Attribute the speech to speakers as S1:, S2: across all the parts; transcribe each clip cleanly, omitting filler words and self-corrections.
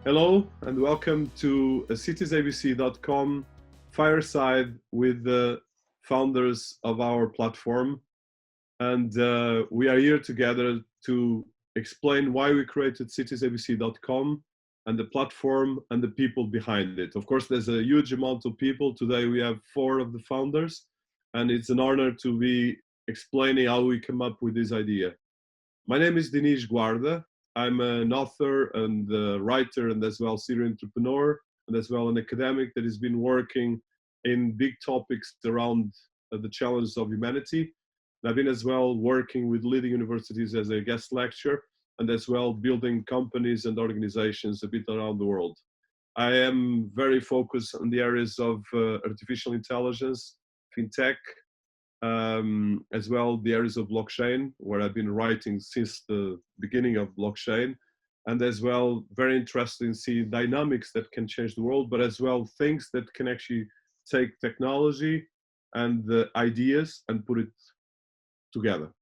S1: Hello and welcome to Citiesabc.com Fireside with the founders of our platform. And we are here together to explain why we created Citiesabc.com and the platform and the people behind it. Of course, there's a huge amount of people. Today we have 4 of the founders, and it's an honor to be explaining how we come up with this idea. My name is Dinis Guarda. I'm an author and a writer and as well serial entrepreneur and as well an academic that has been working in big topics around the challenges of humanity. And I've been as well working with leading universities as a guest lecturer and as well building companies and organizations a bit around the world. I am very focused on the areas of artificial intelligence, fintech, as well the areas of blockchain, where I've been writing since the beginning of blockchain, and as well very interested in seeing dynamics that can change the world, but as well things that can actually take technology and the ideas and put it together.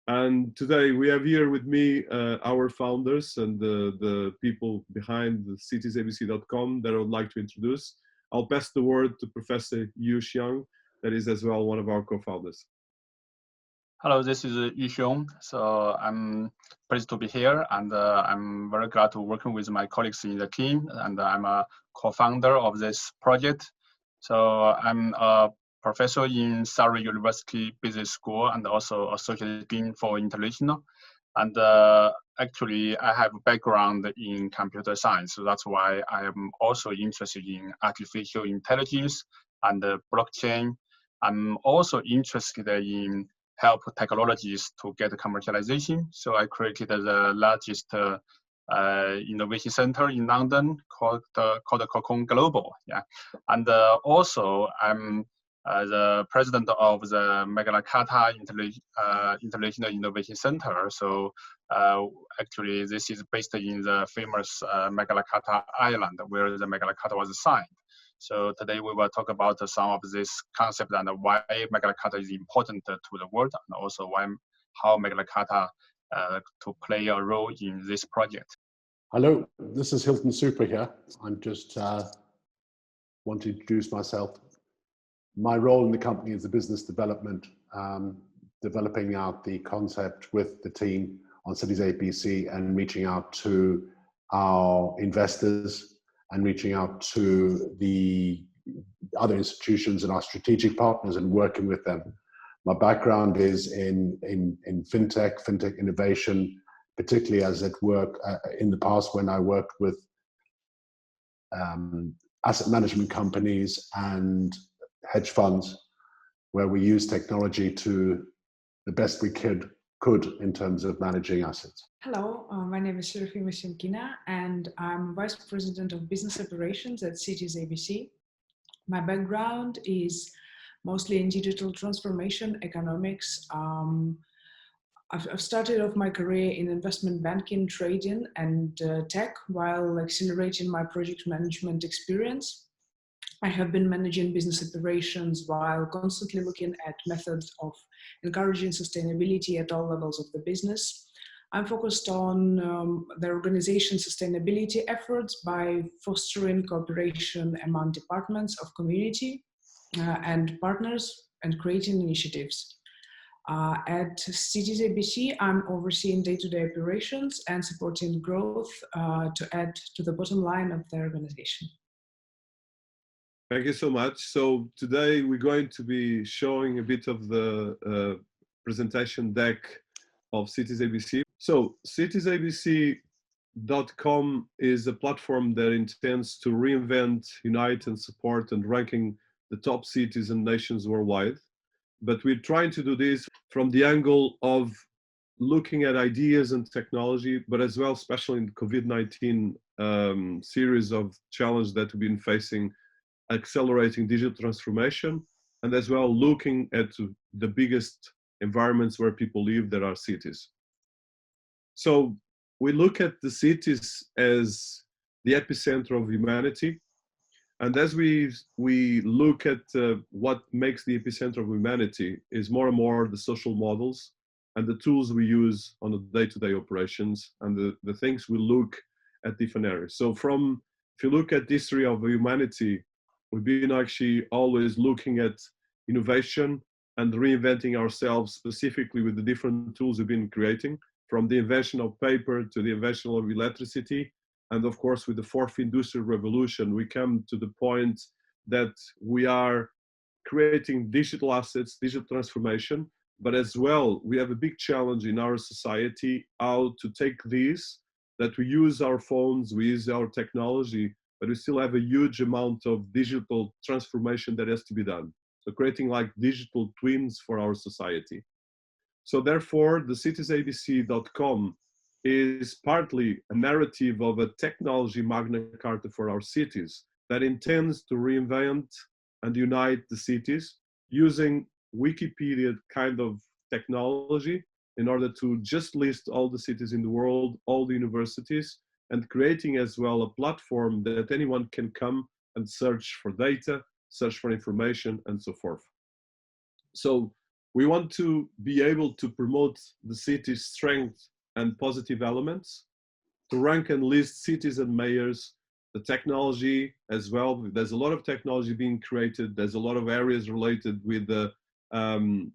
S1: And today we have here with me our founders and the people behind the Citiesabc.com that I would like to introduce. I'll pass the word to Professor Yu Xiang, that is as well one of our co-founders.
S2: Hello, this is Yu Xiong. So I'm pleased to be here, and I'm very glad to working with my colleagues in the team, and I'm a co-founder of this project. So I'm a professor in Surrey University Business School and also Associate Dean for International. And actually, I have a background in computer science, so that's why I am also interested in artificial intelligence and blockchain. I'm also interested in help technologies to get commercialization. So I created the largest innovation center in London called Cocoon Global. Yeah, and also I'm the president of the Magna Carta International Innovation Center. So actually, this is based in the famous Magna Carta Island, where the Magna Carta was signed. So today we will talk about some of this concept and why Magna Carta is important to the world, and also how Magna Carta to play a role in this project.
S3: Hello, this is Hilton Super here. I'm just want to introduce myself. My role in the company is the business development, developing out the concept with the team on Citiesabc and reaching out to our investors and reaching out to the other institutions and our strategic partners and working with them. My background is in fintech innovation, particularly as it worked in the past when I worked with asset management companies and hedge funds, where we use technology to the best we could in terms of managing assets.
S4: Hello, my name is Serafima Semkina, and I'm Vice President of Business Operations at Citiesabc. My background is mostly in digital transformation economics. I've started off my career in investment banking, trading, and tech while accelerating my project management experience. I have been managing business operations while constantly looking at methods of encouraging sustainability at all levels of the business. I'm focused on the organization sustainability efforts by fostering cooperation among departments of community and partners and creating initiatives. At Citiesabc, I'm overseeing day-to-day operations and supporting growth to add to the bottom line of the organization.
S1: Thank you so much. So today we're going to be showing a bit of the presentation deck of Citiesabc. So Citiesabc.com is a platform that intends to reinvent, unite and support and ranking the top cities and nations worldwide. But we're trying to do this from the angle of looking at ideas and technology, but as well, especially in the COVID-19 series of challenges that we've been facing, accelerating digital transformation, and as well looking at the biggest environments where people live, that are cities. So we look at the cities as the epicenter of humanity. And as we look at what makes the epicenter of humanity is more and more the social models and the tools we use on the day-to-day operations and the things we look at different areas. So if you look at the history of humanity, we've been actually always looking at innovation and reinventing ourselves, specifically with the different tools we've been creating, from the invention of paper to the invention of electricity. And of course, with the Fourth Industrial Revolution, we come to the point that we are creating digital assets, digital transformation, but as well, we have a big challenge in our society, how to take these, that we use our phones, we use our technology, but we still have a huge amount of digital transformation that has to be done. So creating like digital twins for our society. So therefore, the Citiesabc.com is partly a narrative of a technology Magna Carta for our cities that intends to reinvent and unite the cities using Wikipedia kind of technology in order to just list all the cities in the world, all the universities, and creating as well a platform that anyone can come and search for data, search for information, and so forth. So we want to be able to promote the city's strength and positive elements, to rank and list cities and mayors, the technology as well. There's a lot of technology being created. There's a lot of areas related with the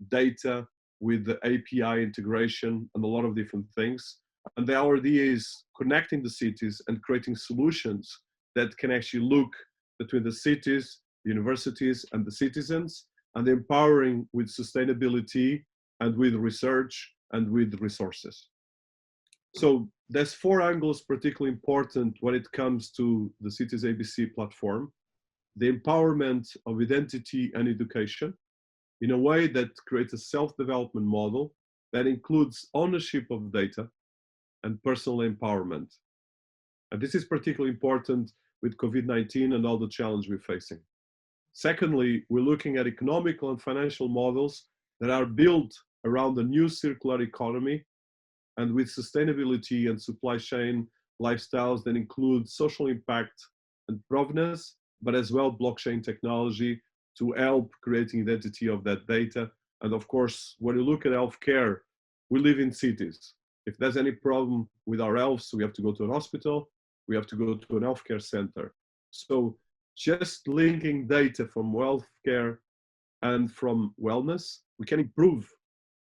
S1: data, with the API integration, and a lot of different things. And our idea is connecting the cities and creating solutions that can actually look between the cities, the universities, and the citizens, and empowering with sustainability and with research and with resources. So there's 4 angles particularly important when it comes to the Citiesabc platform. The empowerment of identity and education in a way that creates a self-development model that includes ownership of data and personal empowerment. And this is particularly important with COVID-19 and all the challenges we're facing. Secondly, we're looking at economical and financial models that are built around a new circular economy and with sustainability and supply chain lifestyles that include social impact and provenance, but as well blockchain technology to help creating identity of that data. And of course, when you look at healthcare, we live in cities. If there's any problem with our health, so we have to go to an hospital, we have to go to an healthcare center. So just linking data from healthcare and from wellness, we can improve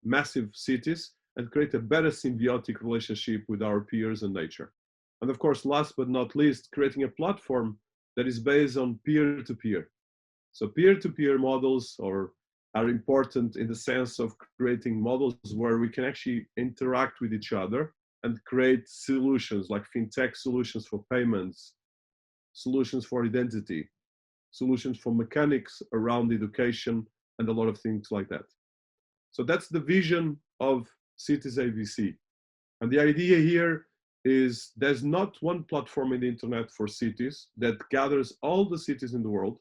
S1: massive cities and create a better symbiotic relationship with our peers and nature. And of course, last but not least, creating a platform that is based on peer-to-peer. So peer-to-peer models are important in the sense of creating models where we can actually interact with each other and create solutions like fintech solutions for payments, solutions for identity, solutions for mechanics around education, and a lot of things like that. So that's the vision of Citiesabc. And the idea here is there's not one platform in the internet for cities that gathers all the cities in the world,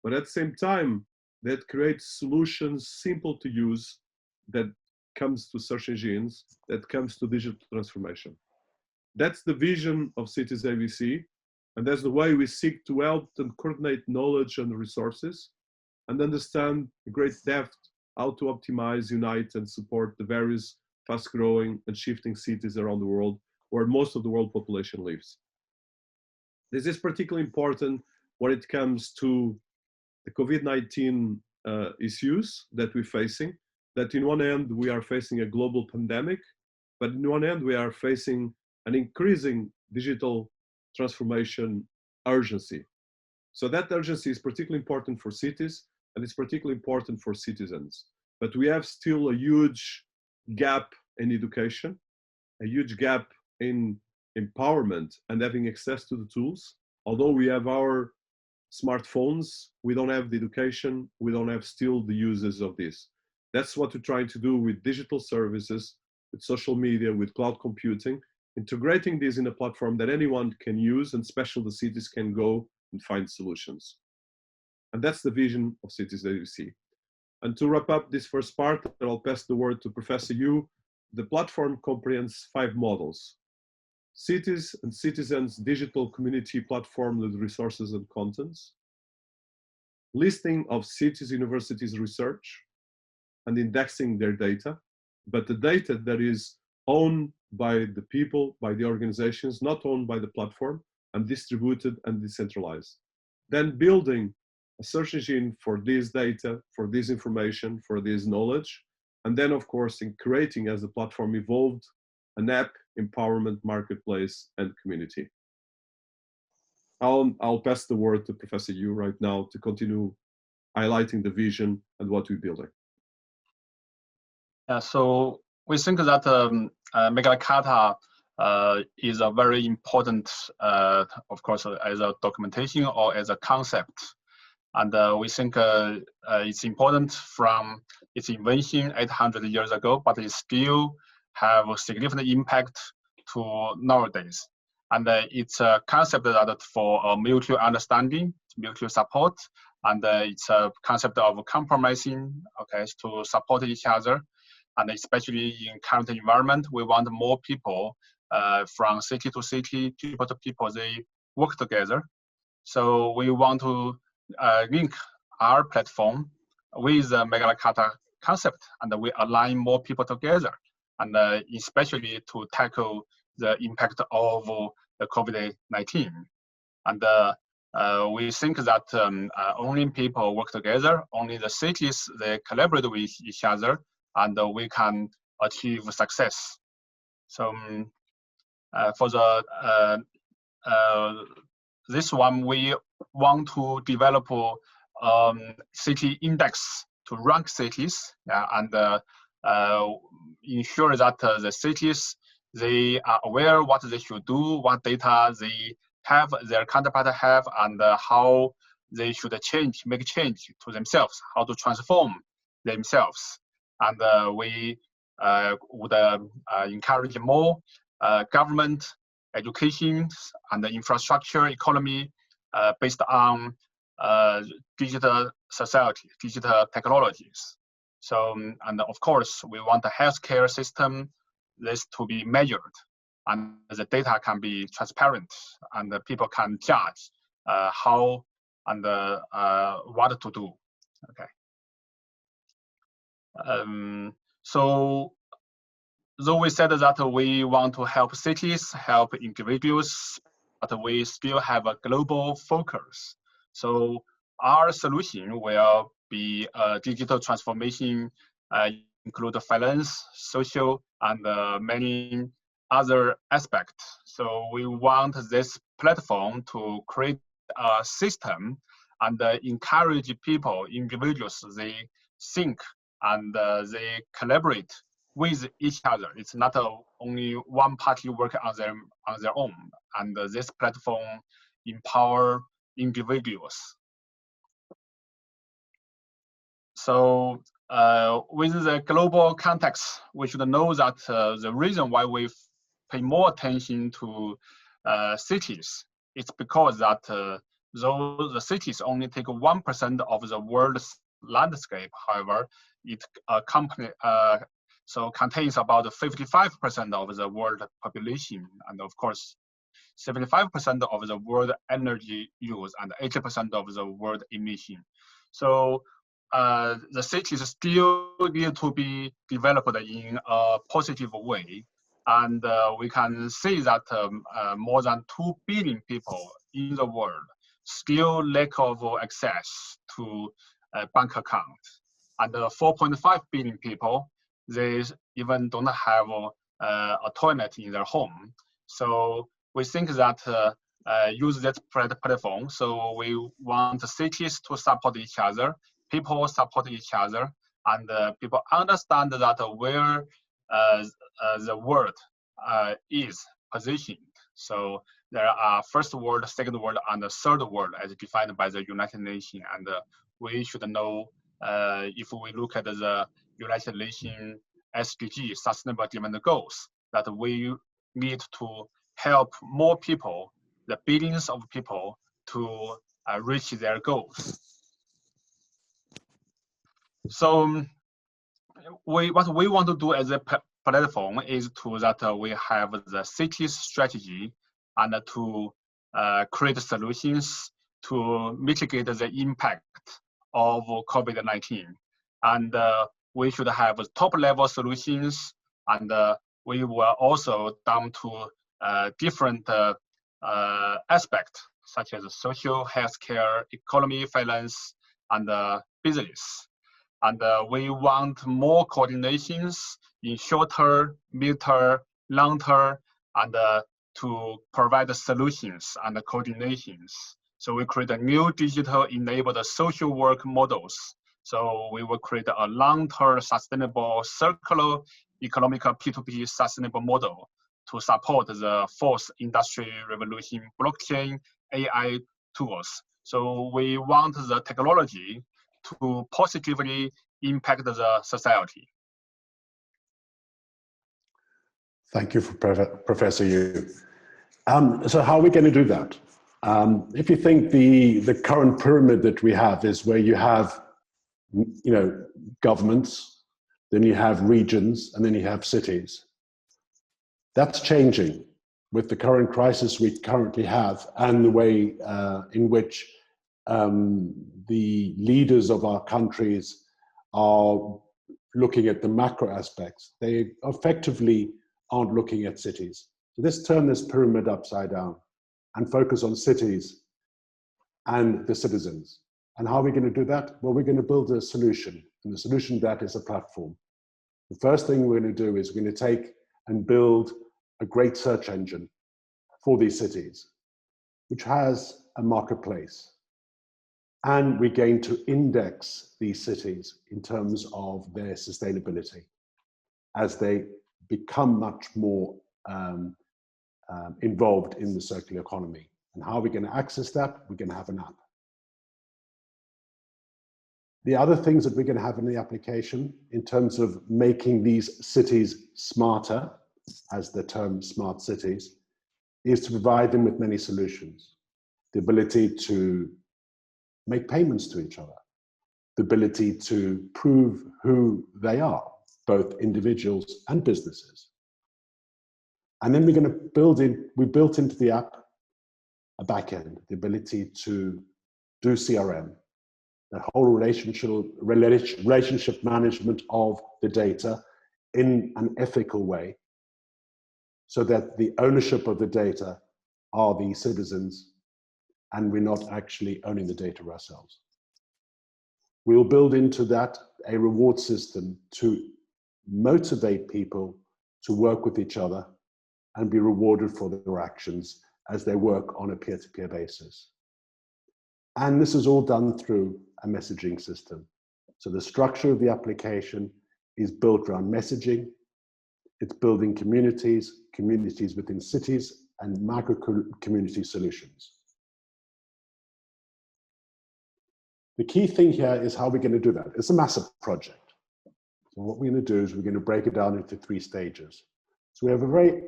S1: but at the same time, that creates solutions simple to use, that comes to search engines, that comes to digital transformation. That's the vision of Citiesabc, and that's the way we seek to help and coordinate knowledge and resources and understand in great depth how to optimize, unite, and support the various fast-growing and shifting cities around the world where most of the world population lives. This is particularly important when it comes to the COVID-19 issues that we're facing, that in one end we are facing a global pandemic, but in one end we are facing an increasing digital transformation urgency. So that urgency is particularly important for cities, and it's particularly important for citizens. But we have still a huge gap in education, a huge gap in empowerment and having access to the tools. Although we have our smartphones, we don't have the education, we don't have still the uses of this. That's what we're trying to do with digital services, with social media, with cloud computing, integrating this in a platform that anyone can use, and especially the cities can go and find solutions. And that's the vision of Citiesabc. And to wrap up this first part, I'll pass the word to Professor Yu. The platform comprehends 5 models: cities and citizens digital community platform with resources and contents, listing of cities, universities, research, and indexing their data, but the data that is owned by the people, by the organizations, not owned by the platform, and distributed and decentralized. Then building a search engine for this data, for this information, for this knowledge, and then of course in creating, as the platform evolved, an app, empowerment, marketplace, and community. I'll pass the word to Professor Yu right now to continue highlighting the vision and what we're building.
S2: So we think that Magna Carta is a very important, of course, as a documentation or as a concept. And we think it's important from its invention 800 years ago, but it still have a significant impact to nowadays. And it's a concept that for mutual understanding, mutual support, and it's a concept of compromising, okay, to support each other. And especially in current environment, we want more people from city to city, people to people, they work together. So we want to link our platform with the Magna Carta concept, and we align more people together, and especially to tackle the impact of the COVID-19. And we think that only people work together, only the cities, they collaborate with each other, and we can achieve success. So for the this one, we want to develop city index to rank cities, and ensure that the cities, they are aware what they should do, what data they have, their counterpart have, and how they should make change to themselves, how to transform themselves. And we would encourage more government, education, and the infrastructure economy based on digital society, digital technologies. So, and of course, we want the healthcare system, this to be measured, and the data can be transparent, and the people can judge how and what to do. Okay. So, though we said that we want to help cities, help individuals, but we still have a global focus. So our solution will be digital transformation, include finance, social, and many other aspects. So we want this platform to create a system and encourage people, individuals, they think and they collaborate with each other. It's not only one party work on their own. And this platform empower individuals. So with the global context, we should know that the reason why we pay more attention to cities, it's because that though the cities only take 1% of the world's landscape, however, it contains about 55% of the world population, and of course, 75% of the world energy use and 80% of the world emission. So the cities still need to be developed in a positive way. And we can see that more than 2 billion people in the world still lack of access to a bank account. And 4.5 billion people, they even don't have a toilet in their home. So we think that use that platform. So we want cities to support each other, people support each other, and people understand that where the world is positioned. So there are first world, second world, and the third world as defined by the United Nations. And we should know if we look at the United Nations SDG, Sustainable Development Goals, that we need to help more people, the billions of people, to reach their goals. So what we want to do as a platform is that we have the cities strategy and to create solutions to mitigate the impact of COVID-19. And we should have top level solutions, and we were also down to different aspects, such as social, healthcare, economy, finance, and business. And we want more coordinations in shorter, mid-term, long-term, and to provide the solutions and the coordinations. So we create a new digital enabled social work models. So we will create a long-term sustainable circular economical P2P sustainable model to support the 4th Industrial Revolution blockchain AI tools. So we want the technology to positively impact the society.
S3: Thank you, Professor Yu. So how are we going to do that? If you think the current pyramid that we have is where you have, governments, then you have regions, and then you have cities. That's changing with the current crisis we currently have and the way in which the leaders of our countries are looking at the macro aspects. They effectively aren't looking at cities. So let's turn this pyramid upside down and focus on cities and the citizens. And how are we going to do that? Well, we're going to build a solution, and the solution that is a platform. The first thing we're going to do is we're going to take and build a great search engine for these cities, which has a marketplace. And we're going to index these cities in terms of their sustainability as they become much more involved in the circular economy. And how are we going to access that? We're going to have an app. The other things that we're going to have in the application in terms of making these cities smarter, as the term smart cities, is to provide them with many solutions. The ability to make payments to each other, the ability to prove who they are, both individuals and businesses. And then we're going to we built into the app a backend, the ability to do CRM, that whole relationship management of the data in an ethical way, so that the ownership of the data are the citizens and we're not actually owning the data ourselves. We'll build into that a reward system to motivate people to work with each other and be rewarded for their actions as they work on a peer-to-peer basis. And this is all done through a messaging system. So the structure of the application is built around messaging. It's building communities, communities within cities, and micro community solutions. The key thing here is how we're going to do that. It's a massive project. So what we're going to do is we're going to break it down into 3 stages. So we have a very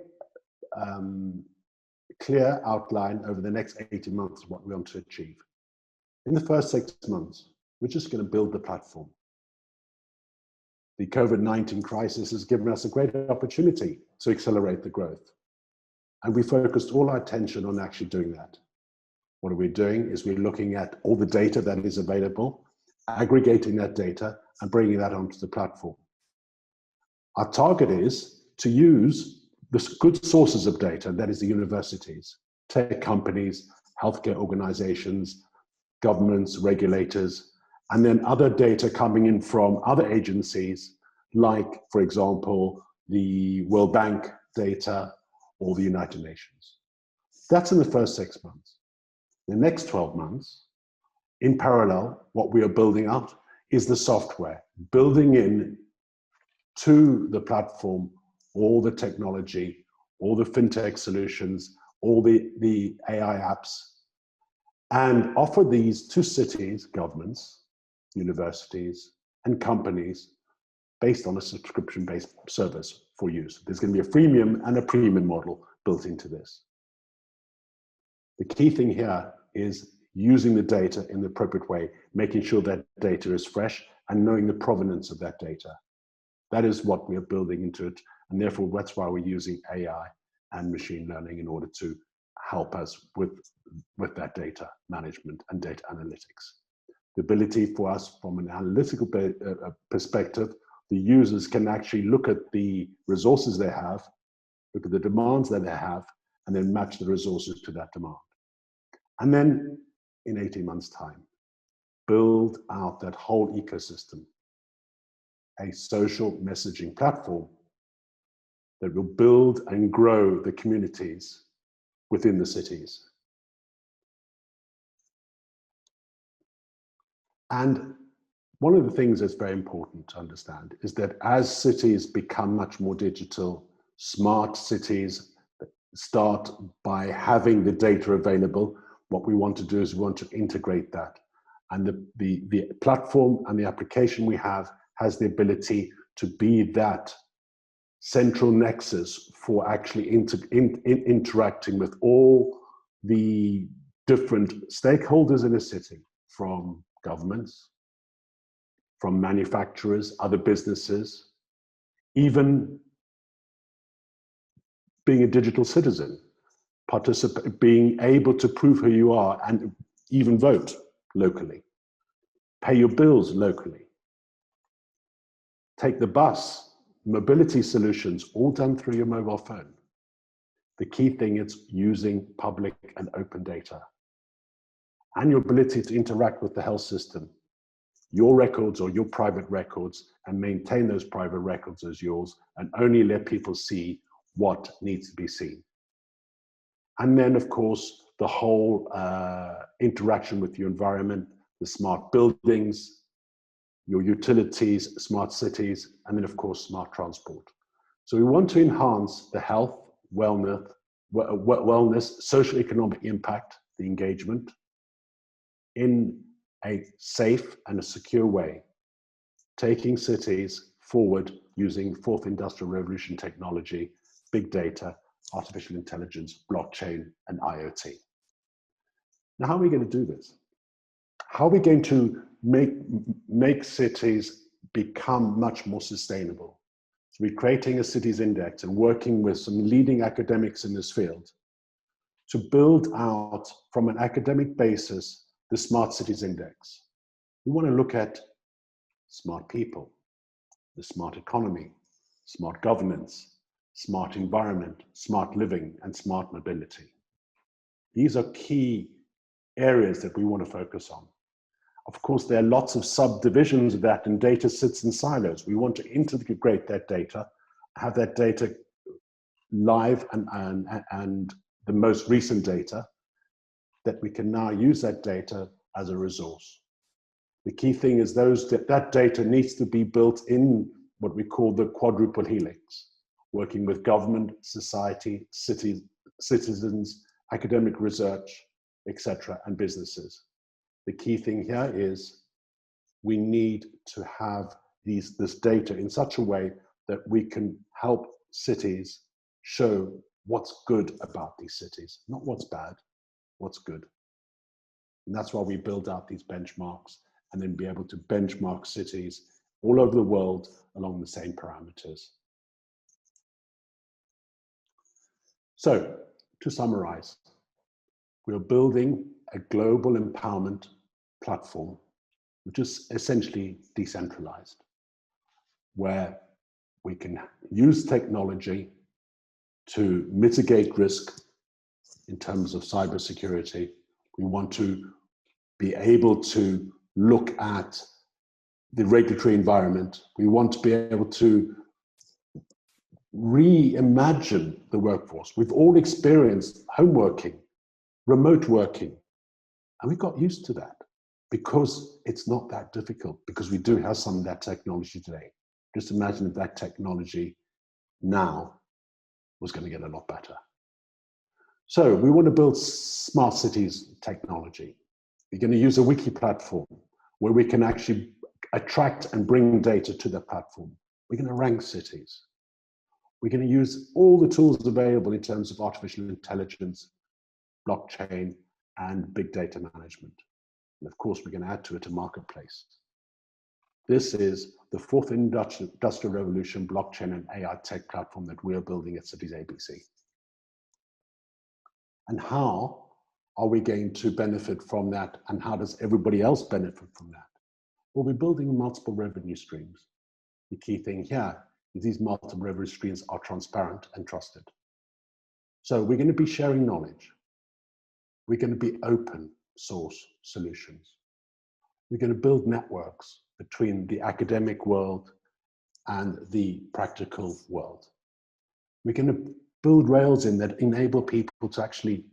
S3: clear outline over the next 18 months of what we want to achieve. In the first 6 months, we're just going to build the platform. The COVID-19 crisis has given us a great opportunity to accelerate the growth. And we focused all our attention on actually doing that. What are we doing is we're looking at all the data that is available, aggregating that data and bringing that onto the platform. Our target is to use the good sources of data, that is the universities, tech companies, healthcare organizations, governments, regulators, and then other data coming in from other agencies, like, for example, the World Bank data or the United Nations. That's in the first 6 months. The next 12 months, in parallel, what we are building out is the software, building in to the platform all the technology, all the fintech solutions, all the AI apps, and offer these to cities, governments, universities, and companies based on a subscription-based service for use. There's going to be a freemium and a premium model built into this. The key thing here is using the data in the appropriate way, making sure that data is fresh and knowing the provenance of that data. That is what we are building into it, and therefore that's why we're using AI and machine learning in order to help us with that data management and data analytics. The ability for us from an analytical perspective, the users can actually look at the resources they have, look at the demands that they have, and then match the resources to that demand. And then in 18 months' time, build out that whole ecosystem, a social messaging platform that will build and grow the communities within the cities. And one of the things that's very important to understand is that as cities become much more digital, smart cities start by having the data available, what we want to do is we want to integrate that. And the platform and the application we have has the ability to be that central nexus for actually interacting with all the different stakeholders in a city, from governments, from manufacturers, other businesses, even being a digital citizen, being able to prove who you are and even vote locally, pay your bills locally, take the bus, mobility solutions, all done through your mobile phone. The key thing is using public and open data and your ability to interact with the health system, your records or your private records, and maintain those private records as yours, and only let people see what needs to be seen. And then, of course, the whole interaction with your environment, the smart buildings, your utilities, smart cities, and then, of course, smart transport. So we want to enhance the health, wellness, social economic impact, the engagement, in a safe and a secure way, taking cities forward using Fourth Industrial Revolution technology, big data, artificial intelligence, blockchain, and IoT. Now, how are we going to do this? How are we going to make cities become much more sustainable? So we're creating a cities index and working with some leading academics in this field to build out, from an academic basis, the Smart Cities Index. We want to look at smart people, the smart economy, smart governance, smart environment, smart living, and smart mobility. These are key areas that we want to focus on. Of course, there are lots of subdivisions of that, and data sits in silos. We want to integrate that data, have that data live and the most recent data, that we can now use that data as a resource. The key thing is that data needs to be built in what we call the quadruple helix, working with government, society, cities, citizens, academic research, etc., and businesses. The key thing here is we need to have this data in such a way that we can help cities show what's good about these cities, not what's bad, what's good. And that's why we build out these benchmarks and then be able to benchmark cities all over the world along the same parameters. So, to summarize, we are building a global empowerment platform, which is essentially decentralized, where we can use technology to mitigate risk in terms of cybersecurity. We want to be able to look at the regulatory environment. We want to be able to reimagine the workforce. We've all experienced home working, remote working, and we got used to that because it's not that difficult, because we do have some of that technology today. Just imagine if that technology now was going to get a lot better. So we want to build smart cities technology. We're going to use a wiki platform where we can actually attract and bring data to the platform. We're going to rank cities. We're going to use all the tools available in terms of artificial intelligence, blockchain, and big data management. And of course, we're going to add to it a marketplace. This is the Fourth Industrial Revolution blockchain and AI tech platform that we are building at Citiesabc. And how are we going to benefit from that? And how does everybody else benefit from that? Well, we're building multiple revenue streams. The key thing here is these multiple revenue streams are transparent and trusted. So we're going to be sharing knowledge. We're going to be open source solutions. We're going to build networks between the academic world and the practical world. We're going to build rails in that enable people to actually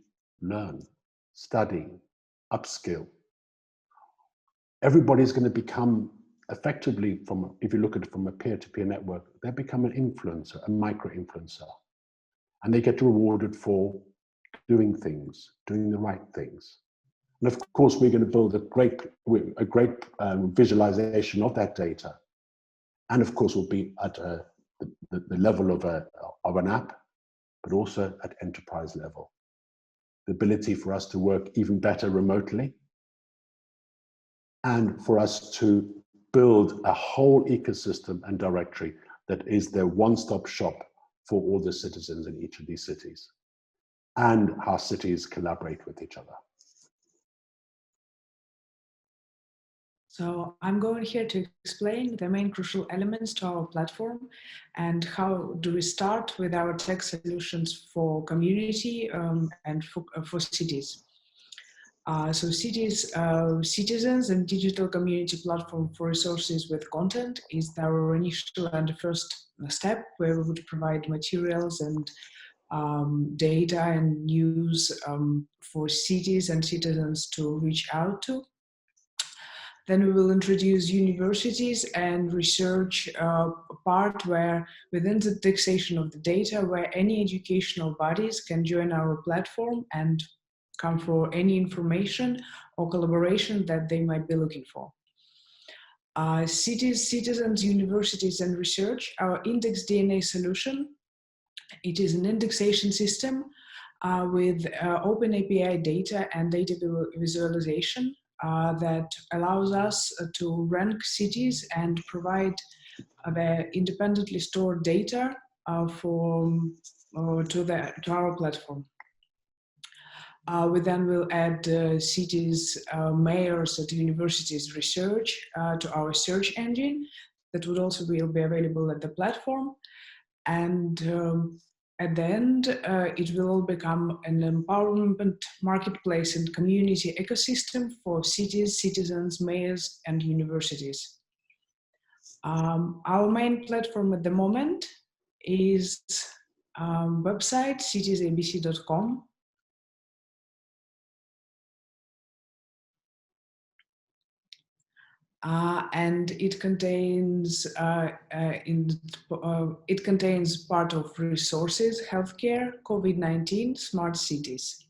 S3: learn, study, upskill. Everybody's going to become effectively, if you look at it from a peer-to-peer network, they become an influencer, a micro-influencer. And they get rewarded for doing things, doing the right things. And of course, we're going to build a great visualization of that data. And of course, we'll be at the level of an app, but also at enterprise level. The ability for us to work even better remotely, and for us to build a whole ecosystem and directory that is the one-stop shop for all the citizens in each of these cities, and how cities collaborate with each other.
S4: So I'm going here to explain the main crucial elements to our platform and how do we start with our tech solutions for community and for cities. So cities, citizens and digital community platform for resources with content is our initial and the first step, where we would provide materials and data and news for cities and citizens to reach out to. Then we will introduce universities and research part where within the taxation of the data, where any educational bodies can join our platform and come for any information or collaboration that they might be looking for. Cities, citizens, universities, and research, our index DNA solution. It is an indexation system with open API data and data visualization that allows us to rank cities and provide the independently stored data to our platform. We then will add cities, mayors at universities research to our search engine that would also be available at the platform. And at the end, it will all become an empowerment marketplace and community ecosystem for cities, citizens, mayors, and universities. Our main platform at the moment is website citiesabc.com. And it contains part of resources, healthcare, COVID-19, smart cities.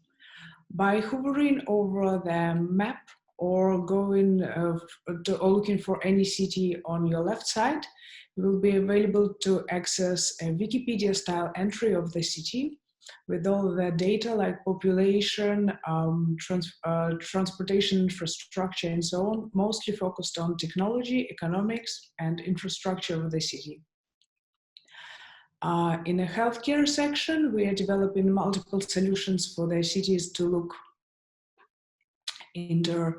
S4: By hovering over the map or going or looking for any city on your left side, you will be available to access a Wikipedia-style entry of the city with all the data like population, transportation infrastructure, and so on, mostly focused on technology, economics, and infrastructure of the city. In a healthcare section, we are developing multiple solutions for the cities to look into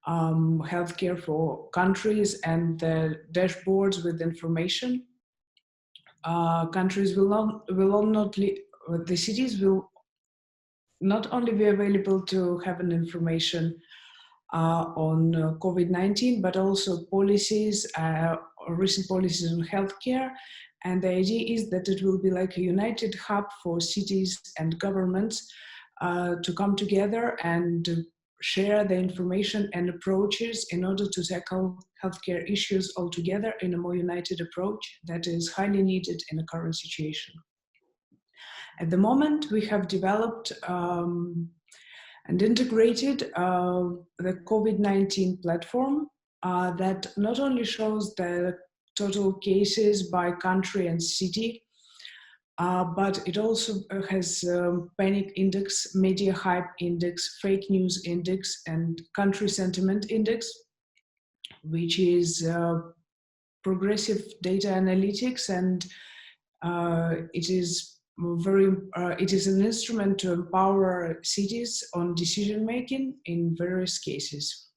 S4: healthcare for countries and the dashboards with information. Countries the cities will not only be available to have an information on COVID-19, but also policies, recent policies on healthcare. And the idea is that it will be like a united hub for cities and governments to come together and share the information and approaches in order to tackle healthcare issues altogether in a more united approach that is highly needed in the current situation. At the moment, we have developed and integrated the COVID-19 platform that not only shows the total cases by country and city, but it also has panic index, media hype index, fake news index, and country sentiment index, which is progressive data analytics, and it is an instrument to empower cities on decision making in various cases.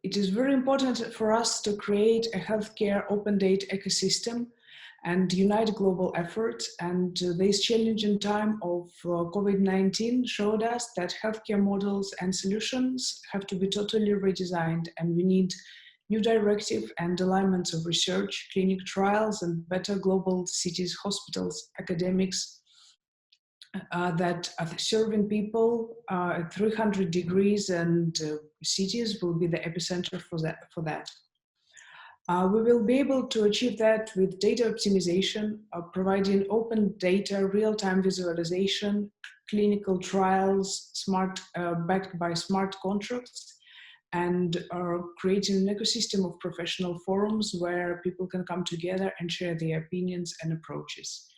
S4: It is very important for us to create a healthcare open data ecosystem and unite global efforts. And this challenging time of COVID-19 showed us that healthcare models and solutions have to be totally redesigned, and we need new directive and alignments of research, clinic trials, and better global cities, hospitals, academics that are serving people at 300 degrees, and cities will be the epicenter for that. We will be able to achieve that with data optimization, providing open data, real-time visualization, clinical trials, backed by smart contracts, and creating an ecosystem of professional forums where people can come together and share their opinions and approaches.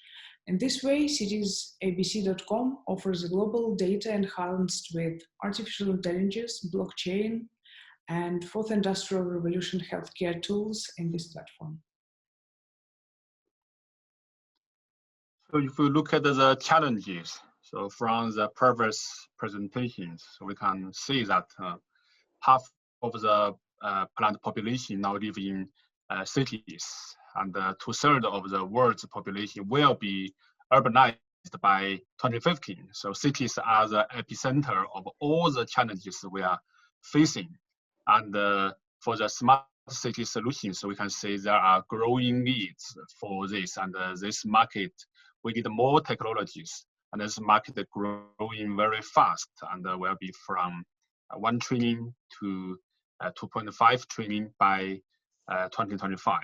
S4: In this way, Citiesabc.com offers a global data enhanced with artificial intelligence, blockchain, and Fourth Industrial Revolution healthcare tools in this platform.
S2: So if we look at the challenges, so from the previous presentations, so we can see that half of the plant population now live in cities, and 2/3 of the world's population will be urbanized by 2050. So cities are the epicenter of all the challenges we are facing. And for the smart city solutions, we can say there are growing needs for this, and this market, we need more technologies, and this market is growing very fast, and will be from 1 trillion to 2.5 trillion by 2025.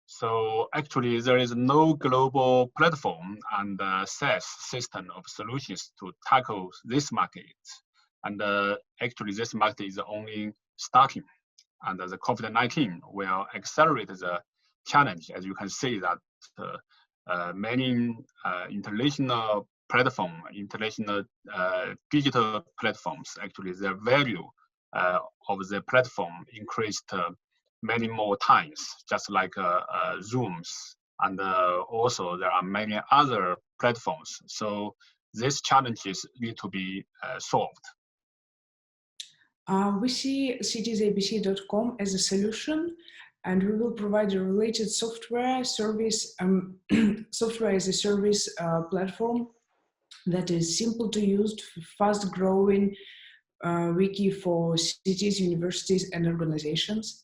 S2: So actually, there is no global platform and SaaS system of solutions to tackle this market. And actually, this market is only starting. And the COVID-19 will accelerate the challenge. As you can see that many international platform, international digital platforms, actually their value of the platform increased many more times, just like Zooms. And also there are many other platforms. So these challenges need to be solved.
S4: We see Citiesabc.com as a solution, and we will provide a related software service, software as a service platform that is simple to use, fast growing wiki for cities, universities, and organizations.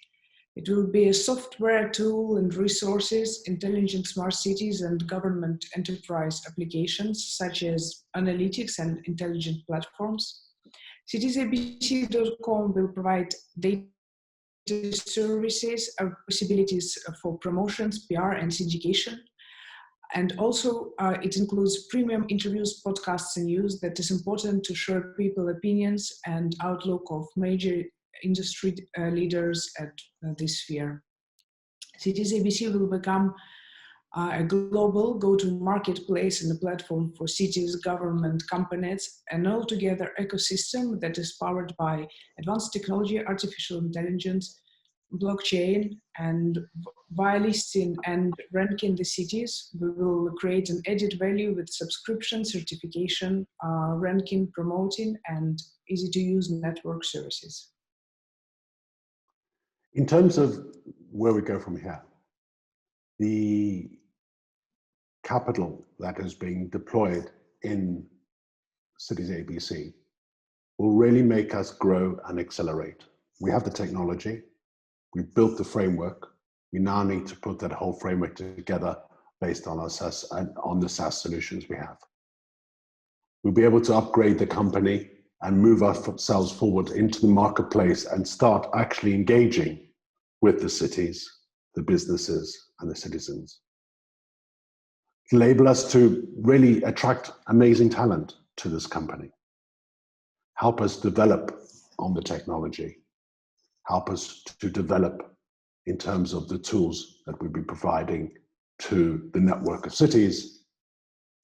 S4: It will be a software tool and resources, intelligent smart cities and government enterprise applications such as analytics and intelligent platforms. Citiesabc.com will provide data services, possibilities for promotions, PR, and syndication. And also it includes premium interviews, podcasts, and news that is important to share people opinions and outlook of major industry leaders at this sphere. Citiesabc will become a global go-to marketplace and a platform for cities, government, companies, an altogether ecosystem that is powered by advanced technology, artificial intelligence, blockchain, and by listing and ranking the cities, we will create an added value with subscription, certification, ranking, promoting, and easy-to-use network services.
S3: In terms of where we go from here, the capital that is being deployed in Citiesabc will really make us grow and accelerate. We have the technology, we've built the framework, we now need to put that whole framework together based on our SaaS and on the SaaS solutions we have. We'll be able to upgrade the company and move ourselves forward into the marketplace and start actually engaging with the cities, the businesses, and the citizens. To enable us to really attract amazing talent to this company, help us develop on the technology, help us to develop in terms of the tools that we'll be providing to the network of cities,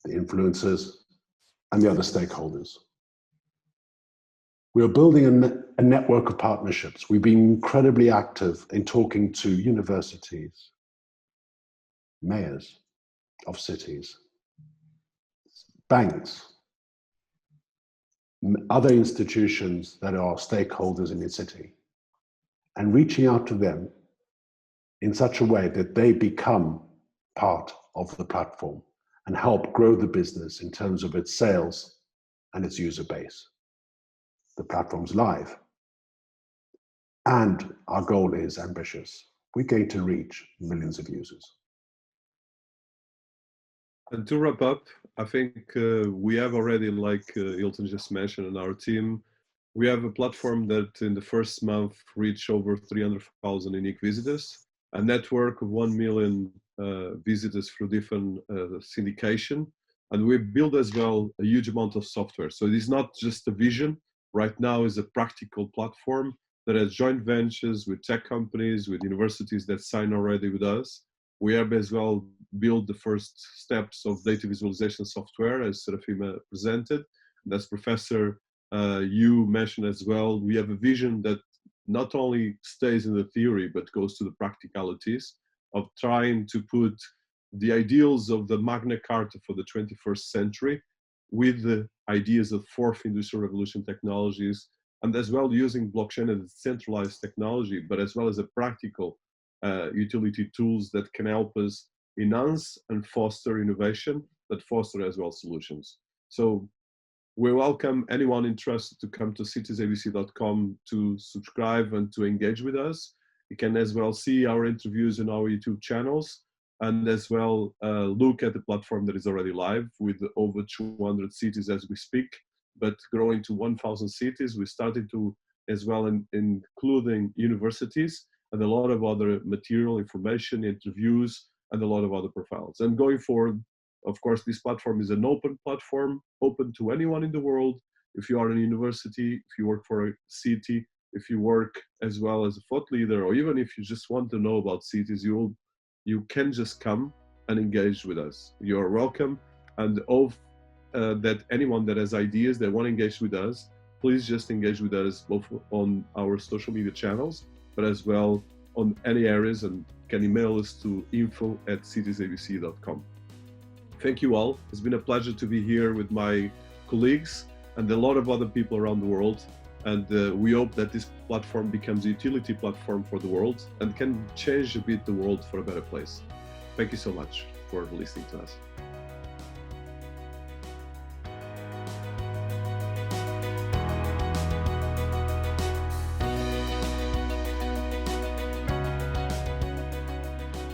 S3: the influencers, and the other stakeholders. We are building a network of partnerships. We've been incredibly active in talking to universities, mayors of cities, banks, other institutions that are stakeholders in the city. and reaching out to them in such a way that they become part of the platform and help grow the business in terms of its sales and its user base. The platform's live. And our goal is ambitious. We're going to reach millions of users.
S1: And to wrap up, I think we have already, like Hilton just mentioned, in our team, we have a platform that in the first month reached over 300,000 unique visitors, a network of 1 million visitors through different syndication. And we build as well a huge amount of software. So it is not just a vision. Right now is a practical platform that has joint ventures with tech companies, with universities that sign already with us. We have as well built the first steps of data visualization software, as Serafima presented. And as Professor you mentioned as well, we have a vision that not only stays in the theory, but goes to the practicalities of trying to put the ideals of the Magna Carta for the 21st century with the ideas of Foruth Industrial Revolution technologies, and as well using blockchain and decentralized technology, but as well as a practical utility tools that can help us enhance and foster innovation, but foster as well solutions. So we welcome anyone interested to come to citiesabc.com to subscribe and to engage with us. You can as well see our interviews on our YouTube channels, and as well look at the platform that is already live with over 200 cities as we speak, but growing to 1,000 cities. We're starting to as well including universities and a lot of other material, information, interviews, and a lot of other profiles. And going forward, of course, this platform is an open platform, open to anyone in the world. If you are in a university, if you work for a city, if you work as well as a thought leader, or even if you just want to know about cities, you can just come and engage with us. You are welcome. And that anyone that has ideas, that want to engage with us, please just engage with us both on our social media channels, but as well on any areas, and can email us to info@citiesabc.com. Thank you all. It's been a pleasure to be here with my colleagues and a lot of other people around the world. And we hope that this platform becomes a utility platform for the world and can change a bit the world for a better place. Thank you so much for listening to us.